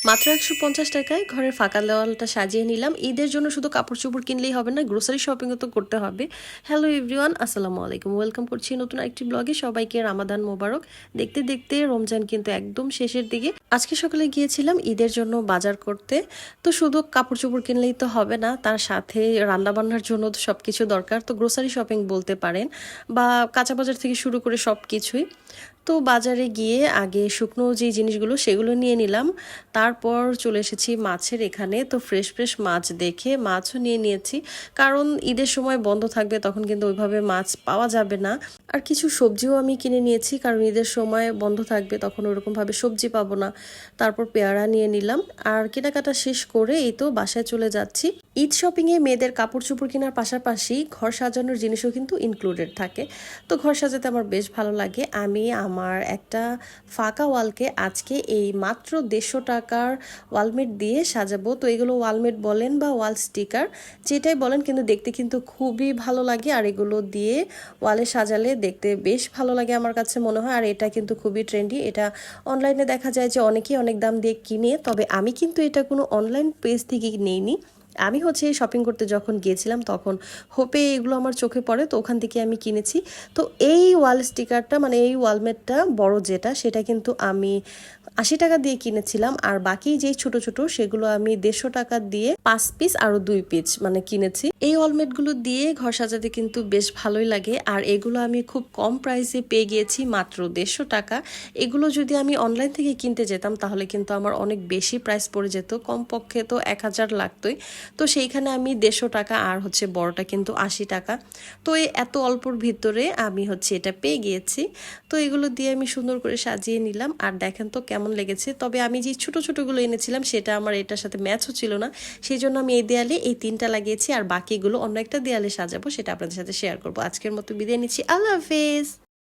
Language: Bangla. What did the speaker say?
মাত্র ১৫০ টাকায় ঘরের ফাঁকা দেওয়ালটা সাজিয়ে নিলাম। ঈদের জন্য শুধু কাপড়-চোপড় কিনলেই হবে না, গ্রোসারি শপিংও তো করতে হবে। হ্যালো এভরিওয়ান, আসসালামু আলাইকুম। ওয়েলকাম করছি নতুন একটি ব্লগে। সবাইকে রামাদান মোবারক। দেখতে দেখতে রমজান কিন্তু একদম শেষের দিকে। আজকে সকালে গিয়েছিলাম ঈদের জন্য বাজার করতে। তো শুধু কাপড়-চোপড় কিনলেই তো হবে না, তার সাথে রান্নাবান্নার জন্য তো সবকিছু দরকার। তো গ্রোসারি শপিং বলতে পারেন, বা কাঁচা বাজার থেকে শুরু করে সবকিছুই। তো বাজারে গিয়ে আগে শুকনো যে জিনিসগুলো সেগুলো নিয়ে নিলাম, তারপর চলে এসেছি মাছের এখানে। তো ফ্রেশ ফ্রেশ মাছ দেখে মাছও নিয়ে নিয়েছি, কারণ ঈদের সময় বন্ধ থাকবে, তখন কিন্তু ওইভাবে মাছ পাওয়া যাবে না। আর কিছু সবজিও আমি কিনে নিয়েছি, কারণ ঈদের সময় বন্ধ থাকবে, তখন ওরকমভাবে সবজি পাবো না। তারপর পেয়ারা নিয়ে নিলাম, আর কেনাকাটা শেষ করে এই তো বাসায় চলে যাচ্ছি। ঈদ শপিংয়ে মেয়েদের কাপড় চোপড় কেনার পাশাপাশি ঘর সাজানোর জিনিসও কিন্তু ইনক্লুডেড থাকে। তো ঘর সাজাতে আমার বেশ ভালো লাগে। আমি আমার একটা ফাঁকা ওয়ালকে আজকে এই মাত্র ১৫০ টাকার ওয়ালমেট দিয়ে সাজাবো। তো এগুলো ওয়ালমেট বলেন বা ওয়াল স্টিকার, যেটাই বলেন, কিন্তু দেখতে কিন্তু খুবই ভালো লাগে। আর এগুলো দিয়ে ওয়ালে সাজালে দেখতে বেশ ভালো লাগে আমার কাছে মনে হয়। আর এটা কিন্তু খুবই ট্রেন্ডি। এটা অনলাইনে দেখা যায় যে অনেকেই অনেক দাম দিয়ে কিনে, তবে আমি কিন্তু এটা কোনো অনলাইন পেজ থেকে নেইনি। আমি হচ্ছে শপিং করতে যখন গিয়েছিলাম তখন হোপে এগুলো আমার চোখে পড়ে, তো ওখান থেকে আমি কিনেছি। তো এই ওয়াল স্টিকারটা, মানে এই ওয়ালমেটটা বড় যেটা, সেটা কিন্তু আমি ৮০ টাকা দিয়ে কিনেছিলাম। আর বাকি যেই ছোট ছোট সেগুলো আমি ১৫০ টাকা দিয়ে ৫ পিস আরো ২ পিস মানে কিনেছি। এই ওয়ালমেটগুলো দিয়ে ঘর সাজাতে কিন্তু বেশ ভালোই লাগে। আর এগুলো আমি খুব কম প্রাইসে পেয়ে গিয়েছি, মাত্র ১৫০ টাকা। এগুলো যদি আমি অনলাইন থেকে কিনতে যেতাম তাহলে কিন্তু আমার অনেক বেশি প্রাইস পড়ে যেত, কমপক্ষে তো ১,০০০ লাগতোই। তো সেইখানে আমি ১৫০ টাকা, আর হচ্ছে বড়টা কিন্তু ৮০ টাকা। তো এই এত অল্পর ভিতরে আমি হচ্ছে এটা পেয়ে গিয়েছি। তো এগুলো দিয়ে আমি সুন্দর করে সাজিয়ে নিলাম। আর দেখেন তো কেমন লেগেছে। তবে আমি যে ছোট ছোটগুলো এনেছিলাম সেটা আমার এটার সাথে ম্যাচও ছিল না, সেই জন্য আমি এই দেয়ালে এই ৩টা লাগিয়েছি। আর বাকিগুলো অন্য একটা দেয়ালে সাজাবো, সেটা আপনাদের সাথে শেয়ার করবো। আজকের মতো বিদায় নিচ্ছি, আল্লাহ হাফেজ।